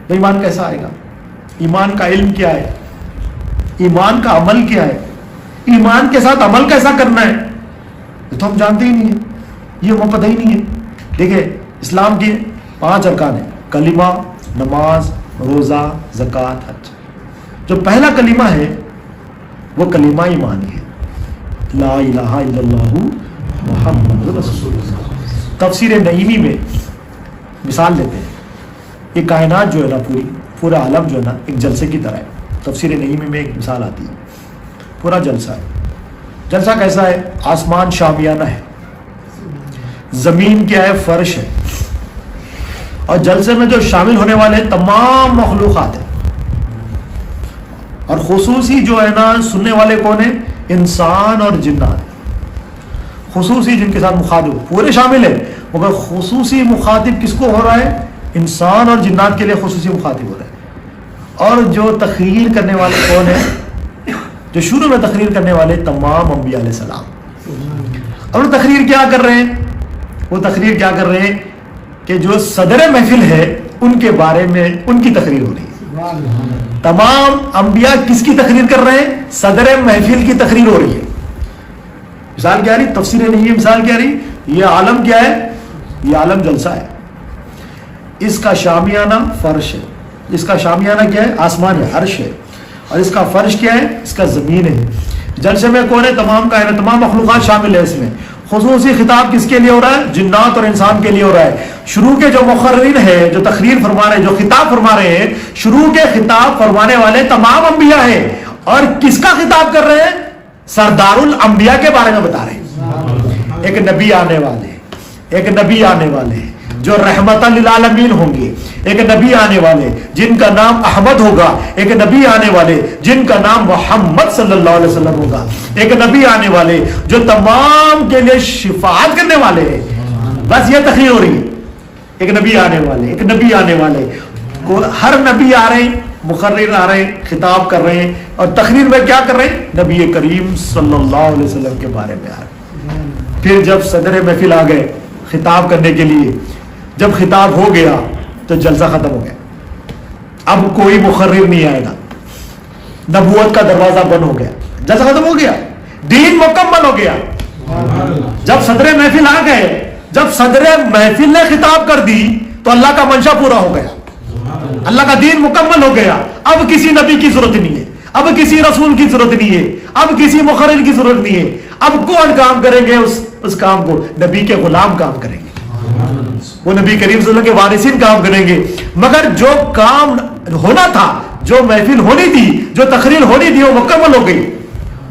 تو ایمان کیسا آئے گا؟ ایمان کا علم کیا ہے؟ ایمان کا عمل کیا ہے؟ ایمان کے ساتھ عمل کیسا کرنا ہے یہ تو ہم جانتے ہی نہیں ہیں، یہ ہمیں پتہ ہی نہیں ہے۔ دیکھیں اسلام کے 5 ارکان ہیں، کلمہ، نماز، روزہ، زکوٰۃ، حج۔ جو پہلا کلمہ ہے وہ کلمہ ایمانی ہے، لا الہ الا اللہ محمد رسول اللہ۔ تفسیر نعیمی میں مثال لیتے ہیں، یہ کائنات جو ہے نا پورا عالم جو ہے نا ایک جلسے کی طرح ہے۔ تفسیر نعیمی میں ایک مثال آتی ہے، پورا جلسہ ہے۔ جلسہ کیسا ہے؟ آسمان شامیانہ ہے، زمین کیا ہے؟ فرش ہے، اور جلسے میں جو شامل ہونے والے تمام مخلوقات ہیں، اور خصوصی جو ہے نا سننے والے کون ہیں؟ انسان اور جنات۔ خصوصی جن کے ساتھ مخاطب پورے شامل ہیں، مگر خصوصی مخاطب کس کو ہو رہا ہے؟ انسان اور جنات کے لیے خصوصی مخاطب ہو رہا ہے۔ اور جو تقریر کرنے والے کون ہیں؟ جو شروع میں تقریر کرنے والے تمام انبیاء علیہ السلام۔ اور وہ تقریر کیا کر رہے ہیں؟ وہ تقریر کیا کر رہے ہیں کہ جو صدر محفل ہے ان کے بارے میں ان کی تقریر ہو رہی ہے۔ تمام انبیاء کس کی تقریر کر رہے ہیں؟ صدر محفل کی تقریر ہو رہی ہے۔ مثال کیا رہی؟ تفسیر نہیں ہے، مثال کیا رہی؟ یہ عالم کیا ہے؟ یہ عالم جلسہ ہے، اس کا شامیانہ فرش ہے، اس کا شامیانہ کیا ہے؟ آسمان ہے، عرش ہے، اور اس کا فرش کیا ہے؟ اس کا زمین ہے۔ جلسے میں کون ہے؟ تمام کائنات، تمام مخلوقات شامل ہے اس میں۔ خصوصی خطاب کس کے لیے ہو رہا ہے؟ جنات اور انسان کے لیے ہو رہا ہے۔ شروع کے جو مقررین ہیں، جو تقریر فرما رہے ہیں، جو خطاب فرما رہے ہیں، شروع کے خطاب فرمانے والے تمام انبیاء ہیں۔ اور کس کا خطاب کر رہے ہیں؟ سردار الانبیاء کے بارے میں بتا رہے ہیں۔ ایک نبی آنے والے، ایک نبی آنے والے جو رحمت للعالمین ہوں گے، ایک نبی آنے والے جن کا نام احمد ہوگا، ایک نبی آنے والے جن کا نام محمد صلی اللہ علیہ وسلم ہوگا، ایک نبی آنے والے جو تمام کے لیے شفاعت کرنے والے ہیں۔ بس یہ تقریر ہو رہی ہے، ایک نبی آنے والے، ایک نبی آنے والے۔ ہر نبی آ رہے ہیں، مقرر آ رہے ہیں، خطاب کر رہے ہیں، اور تقریر میں کیا کر رہے ہیں؟ نبی کریم صلی اللہ علیہ وسلم کے بارے میں آ رہے ہیں۔ پھر جب صدر محفل آ گئے خطاب کرنے کے لیے، جب خطاب ہو گیا تو جلسہ ختم ہو گیا، اب کوئی مقرر نہیں آئے گا، نبوت کا دروازہ بند ہو گیا، جلسہ ختم ہو گیا، دین مکمل ہو گیا۔ جب صدر محفل آ گئے، جب صدر محفل نے خطاب کر دی تو اللہ کا منشا پورا ہو گیا، اللہ کا دین مکمل ہو گیا۔ اب کسی نبی کی ضرورت نہیں ہے، اب کسی رسول کی ضرورت نہیں ہے، اب کسی مقرر کی ضرورت نہیں ہے۔ اب کون کام کریں گے؟ اس کام کو نبی کے غلام کام کریں گے، وہ نبی کریم صلی اللہ علیہ وسلم کے وارثین کام کریں گے۔ مگر جو کام ہونا تھا، جو محفل ہونی تھی، جو تقریر ہونی تھی، وہ مکمل ہو گئی۔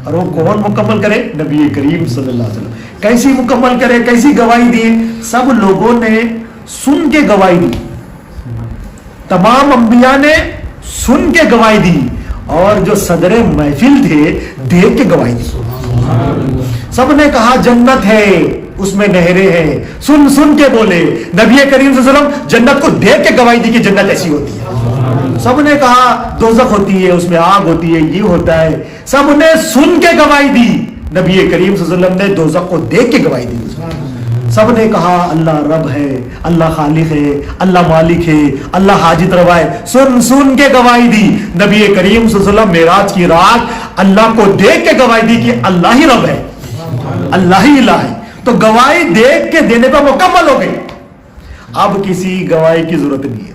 اور وہ کون مکمل کرے؟ نبی کریم صلی اللہ علیہ وسلم۔ کیسی مکمل کرے؟ کیسی گواہی دی؟ سب لوگوں نے سن کے گواہی دی، تمام انبیاء نے سن کے گواہی دی، اور جو صدر محفل تھے دیکھ کے گواہی دی۔ سب نے کہا جنت ہے، اس میں نہریں ہیں، سن سن کے بولے۔ نبی کریم صلی اللہ علیہ وسلم جنت کو دیکھ کے گواہی دی کہ جنت ایسی ہوتی ہے۔ سب نے کہا دوزخ ہوتی ہے، اس میں آگ ہوتی ہے، یہ ہوتا ہے، سب نے سن کے گواہی دی۔ نبی کریم صلی اللہ علیہ وسلم نے دوزخ کو دیکھ کے گواہی دی۔ سب نے کہا اللہ رب ہے، اللہ خالق ہے، اللہ مالک ہے، اللہ حاجت روا ہے، سن سن کے گواہی دی۔ نبی کریم صلی اللہ علیہ وسلم معراج کی رات اللہ کو دیکھ کے گواہی دی کہ اللہ ہی رب ہے، اللہ ہی الہ ہے۔ تو گواہی دیکھ کے دینے پہ مکمل ہو گئی، اب کسی گواہی کی ضرورت نہیں ہے،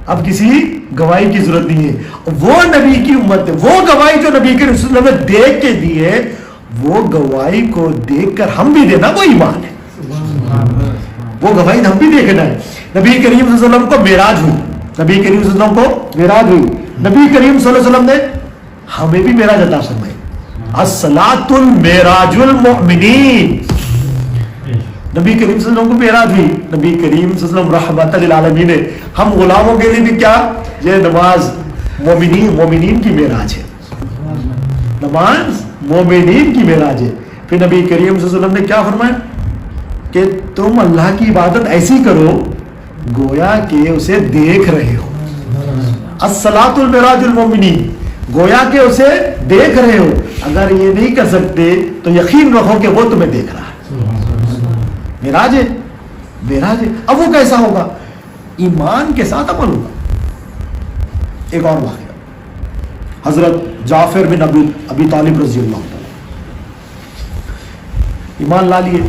اب کسی گواہی کی ضرورت نہیں ہے۔ وہ نبی کی امت، وہ گواہی جو نبی کریم صلی اللہ علیہ وسلم نے دیکھ کے دی ہے، وہ گواہی کو دیکھ کر ہم بھی دینا وہ ایمان ہے، وہ گواہی ہم بھی دیکھنا ہے۔ نبی کریم صلی اللہ علیہ وسلم کو معراج ہوئی، نبی کریم صلی اللہ علیہ وسلم کو معراج ہوئی، نبی کریم صلی اللہ علیہ وسلم نے ہمیں بھی معراج عطا فرمائی۔ الصلاۃ المعراج المؤمنین، نبی کریم صلی اللہ علیہ وسلم کو معراج ہوئی، نبی کریم صلی اللہ علیہ وسلم رحمت للعالمین ہے۔ ہم غلاموں کے لیے بھی کیا؟ یہ نماز مومنین کی معراج ہے، نماز مومنین کی معراج ہے۔ پھر نبی کریم صلی اللہ علیہ وسلم نے کیا فرمایا کہ تم اللہ کی عبادت ایسی کرو گویا کہ اسے دیکھ رہے ہو۔ الصلاۃ المعراج المؤمنین، گویا کہ اسے دیکھ رہے ہو۔ اگر یہ نہیں کر سکتے تو یقین رکھو کہ وہ تمہیں دیکھ رہا ہے۔ معراج ہے، معراج ہے۔ اب وہ کیسا ہوگا؟ ایمان کے ساتھ عمل ہوگا، ایک اور واقعہ، حضرت جعفر بن ابی طالب رضی اللہ تعالیٰ ایمان لا لیے،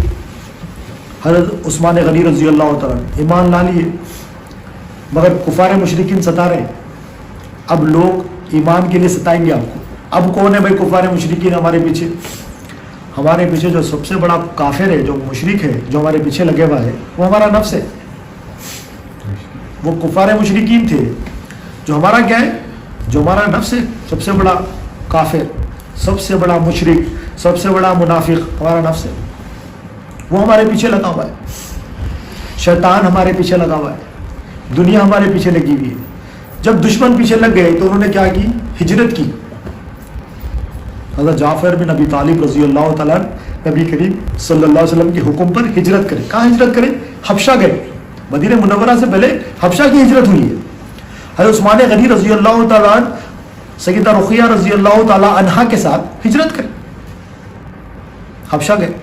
حضرت عثمان غنی رضی اللہ تعالیٰ ایمان لا لیے، مگر کفار مشرکین ستا رہے. اب لوگ ایمان کے لیے ستائیں گے آپ کو. اب کون ہے بھائی کفار مشرکین ہمارے پیچھے؟ ہمارے پیچھے جو سب سے بڑا کافر ہے، جو مشرک ہے، جو ہمارے پیچھے لگے ہوا ہے، وہ ہمارا نفس ہے. وہ کفار مشرکین تھے، جو ہمارا کیا ہے؟ جو ہمارا نفس ہے. سب سے بڑا کافر، سب سے بڑا مشرک، سب سے بڑا منافق ہمارا نفس ہے. وہ ہمارے پیچھے لگا ہوا ہے. شیطان ہمارے پیچھے لگا ہوا ہے، دنیا ہمارے پیچھے لگی ہوئی ہے. جب دشمن پیچھے لگ گئے تو انہوں نے کیا کی؟ ہجرت کی. حضرت جعفر بن ابی طالب رضی اللہ تعالیٰ نبی کریم صلی اللہ علیہ وسلم کے حکم پر ہجرت کرے. کہاں ہجرت کرے؟ حبشہ گئے. مدینہ منورہ سے پہلے حبشہ کی ہجرت ہوئی ہے. حضرت عثمان غنی رضی اللہ تعالیٰ سیدہ رقیہ رضی اللہ تعالیٰ عنہا کے ساتھ ہجرت کرے، حبشہ گئے.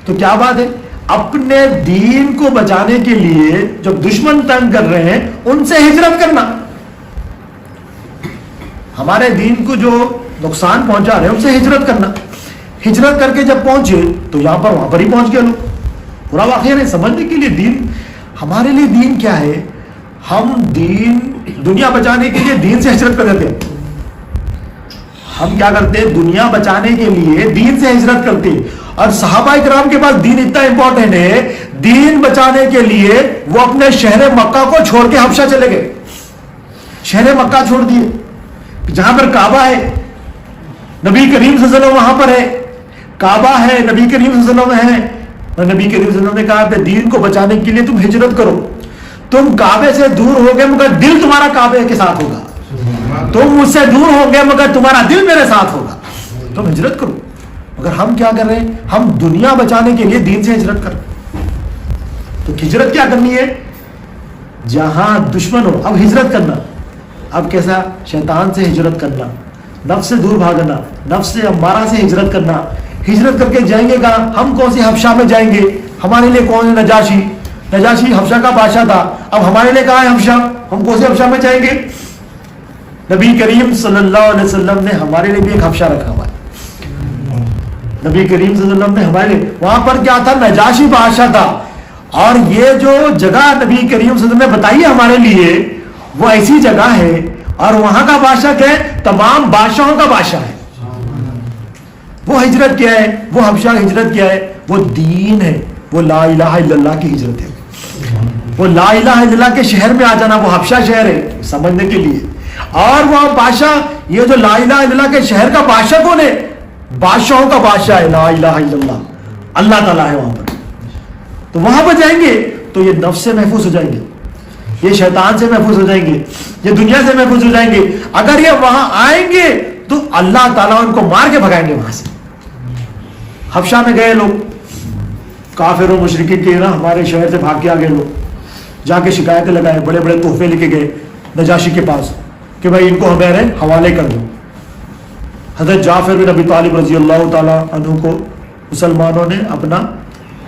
تو کیا بات ہے؟ اپنے دین کو بچانے کے لیے جب دشمن تنگ کر رہے ہیں ان سے ہجرت کرنا، ہمارے دین کو جو نقصان پہنچا رہے ہیں ان سے ہجرت کرنا. ہجرت کر کے جب پہنچے تو یہاں پر وہاں پر ہی پہنچ گئے لوگ. پورا واقعہ نہیں سمجھنے کے لیے دین، ہمارے لیے دین کیا ہے؟ ہم دین دنیا بچانے کے لیے دین سے ہجرت کر دیتے ہیں. ہم کیا کرتے ہیں؟ دنیا بچانے کے لیے دین سے ہجرت کرتے ہیں. اور صحابہ کرام کے پاس دین اتنا امپورٹنٹ ہے، دین بچانے کے لیے وہ اپنے شہر مکہ کو چھوڑ کے حبشہ چلے گئے. شہر مکہ چھوڑ دیے، جہاں پر کعبہ ہے، نبی کریم صلی اللہ علیہ وسلم وہاں پر ہے، کعبہ ہے، نبی کریم صلی اللہ علیہ وسلم ہے. اور نبی کریم صلی اللہ علیہ وسلم نے کہا کہ دین کو بچانے کے لیے تم ہجرت کرو. تم کعبے سے دور ہو گئے مگر دل تمہارا کعبے کے ساتھ ہوگا. تم مجھ سے دور ہو گئے مگر تمہارا دل میرے ساتھ ہوگا. تم ہجرت کرو. مگر ہم کیا کر رہے ہیں؟ ہم دنیا بچانے کے لیے دین سے ہجرت کر. تو ہجرت کیا کرنی ہے؟ جہاں دشمن ہو اب ہجرت کرنا. اب کیسا؟ شیطان سے ہجرت کرنا، نفس سے دور بھاگنا، نفس سے امارہ سے ہجرت کرنا. ہجرت کر کے جائیں گے کہاں؟ ہم کون سی حبشہ میں جائیں گے؟ ہمارے لیے کون ہے؟ نجاشی. نجاشی حبشہ کا بادشاہ تھا. اب ہمارے لیے کہاں ہے حبشہ؟ ہم کون سے حبشہ میں جائیں گے؟ نبی کریم صلی اللہ علیہ وسلم نے ہمارے لیے بھی ایک حبشہ رکھا ہوا ہے. نبی کریم صلی اللہ علیہ وسلم نے ہمارے لیے، وہاں پر کیا تھا؟ نجاشی بادشاہ تھا. اور یہ جو جگہ نبی کریم صلی اللہ علیہ وسلم نے بتائی ہے ہمارے لیے، وہ ایسی جگہ ہے، اور وہاں کا بادشاہ کیا ہے؟ تمام بادشاہوں کا بادشاہ ہے. وہ ہجرت کیا ہے؟ وہ حبشہ ہجرت کیا ہے؟ وہ دین ہے، وہ لا الہ الا اللہ کی ہجرت ہے. وہ لا الہ الا اللہ کے شہر میں آ جانا، وہ حبشہ شہر ہے سمجھنے کے لیے. اور وہ بادشاہ، یہ جو لا الہ الا اللہ کے شہر کا بادشاہ کون ہے؟ بادشاہوں کا بادشاہ ہے لا الہ الا اللہ، اللہ تعالیٰ ہے وہاں پر. تو وہاں پر جائیں گے تو یہ نفس سے محفوظ ہو جائیں گے، یہ شیطان سے محفوظ ہو جائیں گے، یہ دنیا سے محفوظ ہو جائیں گے. اگر یہ وہاں آئیں گے تو اللہ تعالیٰ ان کو مار کے بھگائیں گے وہاں سے. حبشہ میں گئے لوگ، کافر و مشرکین کے نا ہمارے شہر سے بھاگ کے آ گئے لوگ، جا کے شکایتیں لگائے، بڑے بڑے تحفے لے کے گئے نجاشی کے پاس کہ بھائی ان کو ہمارے حوالے کر دو. حضرت جعفر بن ابی طالب رضی اللہ تعالیٰ عنہ کو مسلمانوں نے اپنا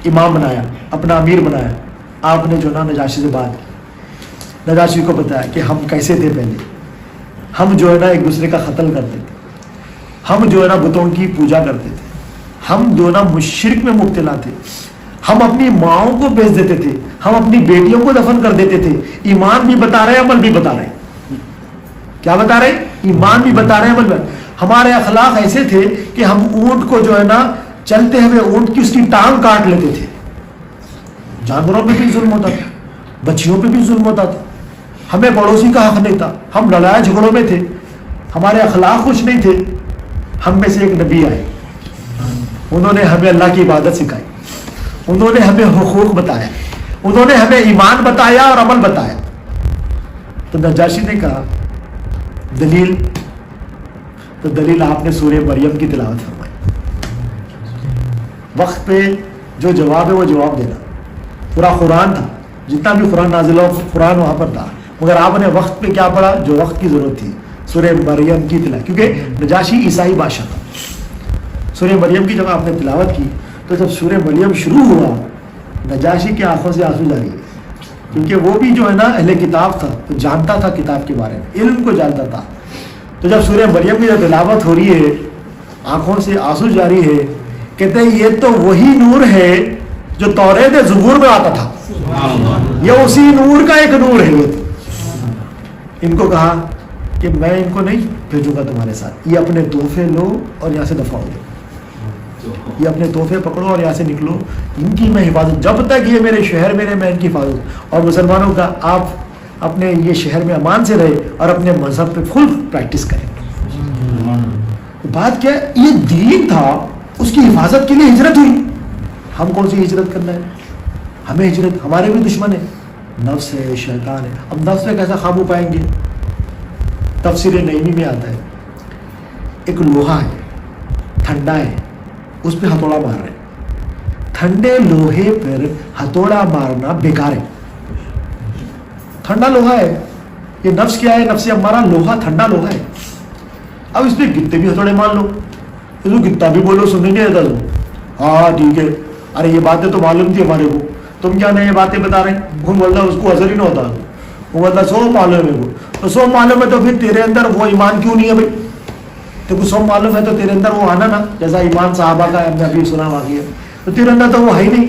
امام بنایا، اپنا امیر بنایا. آپ نے جو نا نجاشی سے بات کی، نجاشی کو بتایا کہ ہم کیسے تھے پہلے. ہم جو ہے نا ایک دوسرے کا قتل کرتے تھے، ہم جو ہے نا بتوں کی پوجا کرتے تھے، ہم جو نا مشرک میں مبتلا تھے، ہم اپنی ماؤں کو بیچ دیتے تھے، ہم اپنی بیٹیوں کو دفن کر دیتے تھے. ایمان بھی بتا رہے، عمل بھی بتا رہے. کیا بتا رہے؟ ایمان بھی بتا رہے، عمل بھی. ہمارے اخلاق ایسے تھے کہ ہم اونٹ کو جو ہے نا چلتے ہوئے اونٹ کی اس کی ٹانگ کاٹ لیتے تھے. جانوروں پہ بھی ظلم ہوتا تھا، بچیوں پہ بھی ظلم ہوتا تھا. ہمیں پڑوسی کا حق نہیں تھا، ہم لڑائی جھگڑوں میں تھے، ہمارے اخلاق کچھ نہیں تھے. ہم میں سے ایک نبی آئے، انہوں نے ہمیں اللہ کی عبادت سکھائی، انہوں نے ہمیں حقوق بتایا، انہوں نے ہمیں ایمان بتایا اور عمل بتایا. تو نجاشی نے کہا دلیل، تو دلیل آپ نے سورہ مریم کی تلاوت فرمائی. وقت پہ جو جواب ہے وہ جواب دینا. پورا قرآن تھا، جتنا بھی قرآن نازل ہو قرآن وہاں پر تھا، مگر آپ نے وقت پہ کیا پڑھا؟ جو وقت کی ضرورت تھی، سورہ مریم کی تلاوت. کیونکہ نجاشی عیسائی بادشاہ تھا. سورہ مریم کی جب آپ نے تلاوت کی تو جب سورہ مریم شروع ہوا، نجاشی کی آنکھوں سے آنسو جاری ہوئے. کیونکہ وہ بھی جو ہے نا اہل کتاب تھا، تو جانتا تھا کتاب کے بارے میں، علم کو جانتا تھا. تو جب سورہ مریم کی جب تلاوت ہو رہی ہے، آنکھوں سے آنسو جاری ہے، کہتے ہیں یہ تو وہی نور ہے جو توریت زبور میں آتا تھا، یہ اسی نور کا ایک نور ہے. ان کو کہا کہ میں ان کو نہیں بھیجوں گا تمہارے ساتھ، یہ اپنے تحفے لو اور یہاں سے دفع ہو جاؤ، یہ اپنے تحفے پکڑو اور یہاں سے نکلو، ان کی میں حفاظت، جب تک یہ میرے شہر میں رہے میں ان کی حفاظت. اور مسلمانوں کا آپ اپنے یہ شہر میں امان سے رہے اور اپنے مذہب پہ فل پریکٹس کریں. بات کیا ہے، یہ دین تھا، اس کی حفاظت کے لیے ہجرت ہوئی. ہم کون سی ہجرت کرنا ہے؟ ہمیں ہجرت، ہمارے بھی دشمن ہے، نفس ہے، شیطان ہے. اب نفس پہ کیسا قابو پائیں گے؟ تفسیر نعیمی میں آتا ہے ایک لوہا ہے، ٹھنڈا ہے، اس پہ ہتھوڑا مار رہے ہیں. ٹھنڈے لوہے پر ہتھوڑا مارنا بیکار ہے. ٹھنڈا لوہا ہے، یہ نفس کیا ہے؟ نفس ہمارا لوہا، ٹھنڈا لوہا ہے. اب اس پہ کتنے بھی ہتھوڑے مان لو، اس کو کتنا بھی بولو سننے نہیں آتا. ہاں ٹھیک ہے، ارے یہ باتیں تو معلوم تھی ہمارے کو، تم کیا نئے باتیں بتا رہے ہیں؟ وہ بولتا اس کو اثر ہی نہ ہوتا، وہ بولتا سو معلوم ہے. تو سو معلوم ہے تو پھر تیرے اندر وہ ایمان کیوں نہیں ہے بھائی؟ تو کچھ سو معلوم ہے تو تیرے اندر وہ آنا نا، جیسا ایمان صحابہ کا ہم نے ابھی سنا واقعہ، تو تیرے اندر تو وہ ہے ہی نہیں.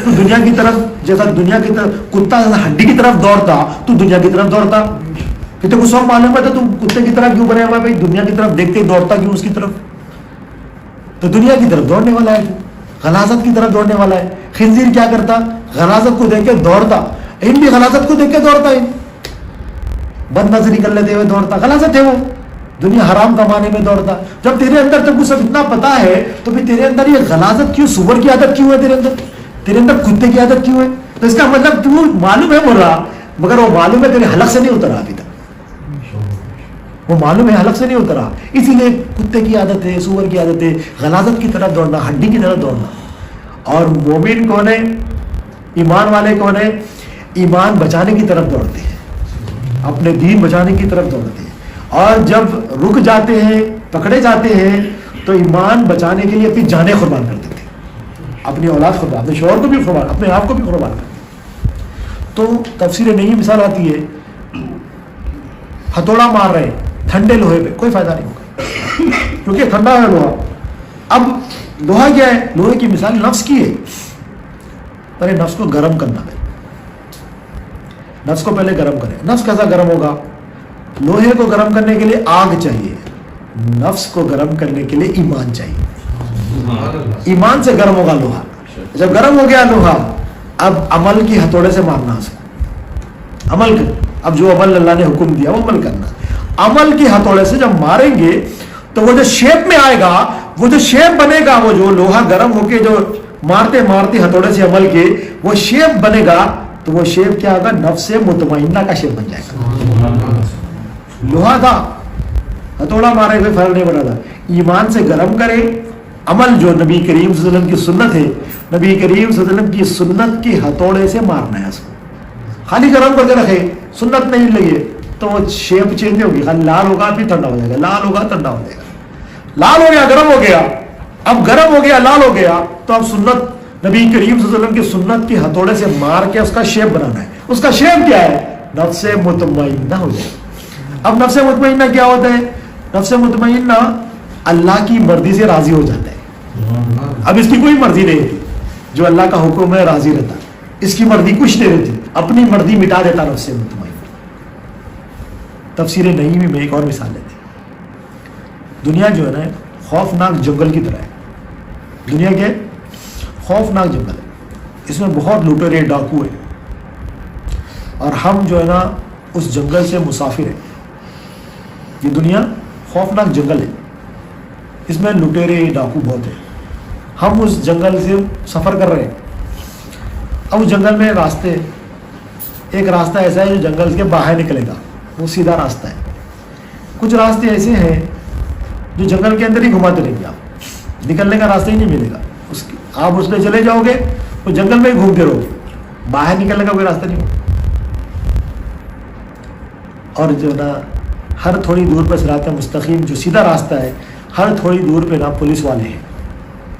تو دنیا کی طرف، جیسا دنیا کی طرف کتا ہڈی کی طرف دوڑتا، تو دنیا کی طرف دوڑتا. کہ تو کچھ سو معلوم ہے تو تم کتے کی طرح کیوں بنے ہوا بھائی؟ دنیا کی طرف دیکھتے دوڑتا کیوں اس کی طرف؟ تو دنیا کی طرف دوڑنے والا ہے، غلاظت کی طرف دوڑنے والا ہے. خنزیر کیا کرتا؟ غلاظت کو دیکھ کے دوڑتا. ان بھی غلاظت کو دیکھ کے دوڑتا ہے، بد نظر نکل لیتے ہوئے دوڑتا، غلاظت ہے وہ، دنیا حرام کمانے میں دوڑتا. جب تیرے اندر تب کو سب اتنا پتا ہے تو پھر تیرے اندر یہ غلاظت کیوں، سور کی عادت کیوں ہے تیرے اندر کتے کی عادت کیوں ہے؟ تو اس کا مطلب تو معلوم ہے بول رہا، مگر وہ معلوم ہے تیرے حلق سے نہیں اترا ابھی تک، وہ معلوم ہے حلق سے نہیں اترا. اسی لیے کتے کی عادت ہے، سور کی عادت ہے، غلاظت کی طرف دوڑنا، ہڈی کی طرف دوڑنا. اور مومن کون ہے؟ ایمان والے کون ہے؟ ایمان بچانے کی طرف دوڑتے ہیں، اپنے دین بچانے کی طرف دوڑتے ہیں. اور جب رک جاتے ہیں، پکڑے جاتے ہیں، تو ایمان بچانے کے لیے اپنی جانیں قربان کر دیتے ہیں، اپنی اولاد قربان، اپنے شوہر کو بھی قربان، اپنے آپ کو بھی قربان کرتے ہیں. تو تفسیر نئی مثال آتی ہے، ہتھوڑا مار رہے ہیں ٹھنڈے لوہے پہ، کوئی فائدہ نہیں ہوگا کیونکہ ٹھنڈا ہے لوہا. اب لوہا کیا ہے؟ لوہے کی مثال نفس کی ہے. پہلے نفس کو گرم کرنا ہے، نفس کو پہلے گرم کرے. نفس کیسا گرم ہوگا؟ لوہے کو گرم کرنے کے لیے آگ چاہیے، نفس کو گرم کرنے کے لیے ایمان چاہیے. ایمان سے گرم ہوگا لوہا. جب گرم ہو گیا لوہا، اب عمل کی ہتھوڑے سے مارنا اس کو، عمل کر. اب جو عمل اللہ نے حکم دیا وہ عمل کرنا. عمل کی ہتھوڑے سے جب ماریں گے تو وہ جو شیپ میں آئے گا، وہ جو شیپ بنے گا، وہ جو لوہا گرم ہو کے جو مارتے مارتے ہتھوڑے سے عمل کے وہ شیپ بنے گا، تو وہ شیپ کیا ہوگا؟ نفس مطمئنہ کا شیپ بن جائے گا. لوہا تھا، ہتھوڑا مارے کوئی فرق نہیں پڑا تھا. ایمان سے گرم کرے، عمل جو نبی کریم صلی اللہ علیہ وسلم کی سنت ہے، نبی کریم صلی اللہ علیہ وسلم کی سنت کی ہتھوڑے سے مارنا ہے اس کو. خالی گرم کر کے رکھے، سنت نہیں لگے تو وہ شیپ چینج ہوگی، خالی لال ہوگا پھر ٹھنڈا ہو جائے گا، لال ہوگا ٹھنڈا ہو جائے گا. لال ہو گیا، گرم ہو گیا. اب گرم ہو گیا، لال ہو گیا، تو اب سنت نبی کریم صلی اللہ علیہ وسلم کی سنت کی ہتھوڑے سے مار کے اس کا شیپ بنانا ہے. اس کا شیپ کیا ہے؟ نفس مطمئنہ ہو جائے. اب نفس مطمئنہ کیا ہوتا ہے؟ نفس مطمئنہ اللہ کی مرضی سے راضی ہو جاتا ہے. اب اس کی کوئی مرضی نہیں رہتی، جو اللہ کا حکم ہے راضی رہتا، اس کی مرضی کچھ نہیں رہتی، اپنی مرضی مٹا دیتا نفس مطمئنہ. تفسیر نعیمی میں ایک اور مثال لیتے ہیں. دنیا جو ہے نا خوفناک جنگل کی طرح ہے. دنیا کے خوفناک جنگل ہے، اس میں بہت لٹیرے ڈاکو ہیں، اور ہم جو ہے نا اس جنگل سے مسافر ہیں. یہ دنیا خوفناک جنگل ہے، اس میں لٹیرے ڈاکو بہت ہیں. ہم اس جنگل سے سفر کر رہے ہیں. اب اس جنگل میں راستے، ایک راستہ ایسا ہے جو جنگل کے باہر نکلے گا، وہ سیدھا راستہ ہے. کچھ راستے ایسے ہیں جو جنگل کے اندر ہی گھماتے رہیں گے، آپ نکلنے کا راستہ ہی نہیں ملے گا. آپ اس پہ چلے جاؤ گے تو جنگل میں ہی گھومتے رہو گے، باہر نکلنے کا کوئی راستہ نہیں ہوگا. اور جو نا ہر تھوڑی دور پہ صراط مستقیم جو سیدھا راستہ ہے، ہر تھوڑی دور پہ نا پولیس والے ہیں،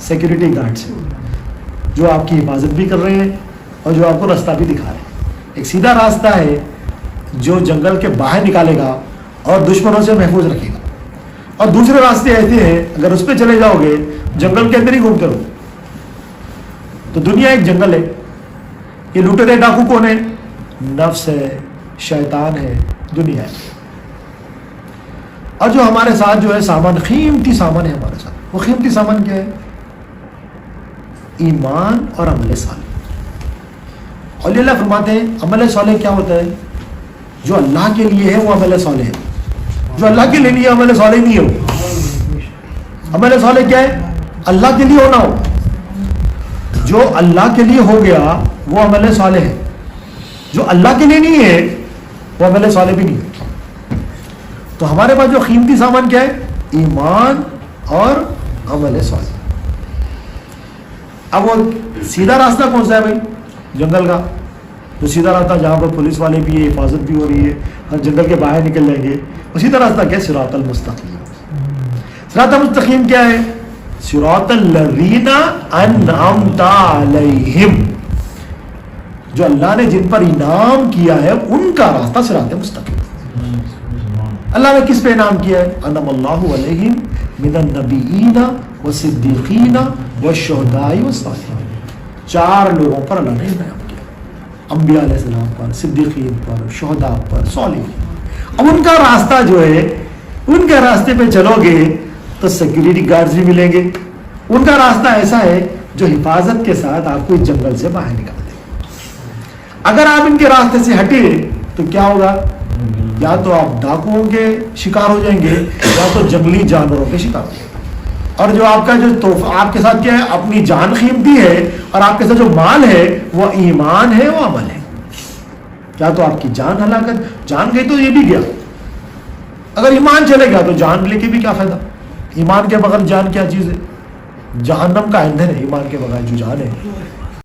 سیکیورٹی گارڈس ہیں، جو آپ کی حفاظت بھی کر رہے ہیں اور جو آپ کو راستہ بھی دکھا رہے ہیں. ایک سیدھا راستہ ہے جو جنگل کے باہر نکالے گا اور دشمنوں سے محفوظ رکھے گا, اور دوسرے راستے ایسے ہیں اگر اس پہ چلے جاؤ گے جنگل کے اندر ہی گھومتے رہو. تو دنیا ایک جنگل ہے. یہ لوٹے گئے ڈاکو کون ہے؟ نفس ہے, شیطان ہے, دنیا ہے. اور جو ہمارے ساتھ جو ہے سامان, قیمتی سامان ہے ہمارے ساتھ, وہ قیمتی سامان کیا ہے؟ ایمان اور عمل صالح. اور اللہ فرماتے ہیں عمل صالح کیا ہوتا ہے؟ جو اللہ کے لیے ہے وہ عمل صالح ہے, جو اللہ کے لیے نہیں ہے عمل صالح نہیں ہو. عمل صالح کیا ہے؟ اللہ کے لیے ہونا ہو. جو اللہ کے لیے ہو گیا وہ عمل صالح ہے, جو اللہ کے لیے نہیں ہے وہ عمل صالح بھی نہیں ہے. تو ہمارے پاس جو قیمتی سامان کیا ہے؟ ایمان اور عمل صالح. اب وہ سیدھا راستہ کون سا ہے بھائی؟ جنگل کا. جو سیدھا راستہ جہاں پر پولیس والے بھی ہے, حفاظت بھی ہو رہی ہے, ہر جنگل کے باہر نکل جائیں گے, وہ سیدھا راستہ کیا ہے؟ صراط المستقیم. صراط المستقیم کیا ہے؟ صراط الذین انعمت علیہم, جو اللہ نے جن پر انعام کیا ہے ان کا راستہ صراط مستقیم. اللہ نے کس پہ انعام کیا ہے؟ انعم اللہ علیہم من النبیین والصدیقین والشہداء والصالحین. 4 لوگوں پر اللہ نے انعام کیا, انبیاء علیہ السلام پر, صدیقین پر, شہداء پر, صالحین. اب ان کا راستہ جو ہے, ان کے راستے پہ چلو گے تو سیکیورٹی گارڈز بھی ملیں گے. ان کا راستہ ایسا ہے جو حفاظت کے ساتھ آپ کو اس جنگل سے باہر نکال دے. اگر آپ ان کے راستے سے ہٹے تو کیا ہوگا؟ یا تو آپ ڈاکوؤں کے شکار ہو جائیں گے یا تو جنگلی جانوروں کے شکار ہو جائیں گے. اور جو آپ کا جو تحفہ آپ کے ساتھ کیا ہے؟ اپنی جان قیمتی ہے, اور آپ کے ساتھ جو مال ہے وہ ایمان ہے, وہ عمل ہے. یا تو آپ کی جان ہلاکت, جان گئی تو یہ بھی گیا. اگر ایمان چلے گا تو جان لے کے بھی کیا فائدہ؟ ایمان کے بغیر جان کیا چیز ہے؟ جہنم کا ایندھن ہے ایمان کے بغیر جو جان ہے.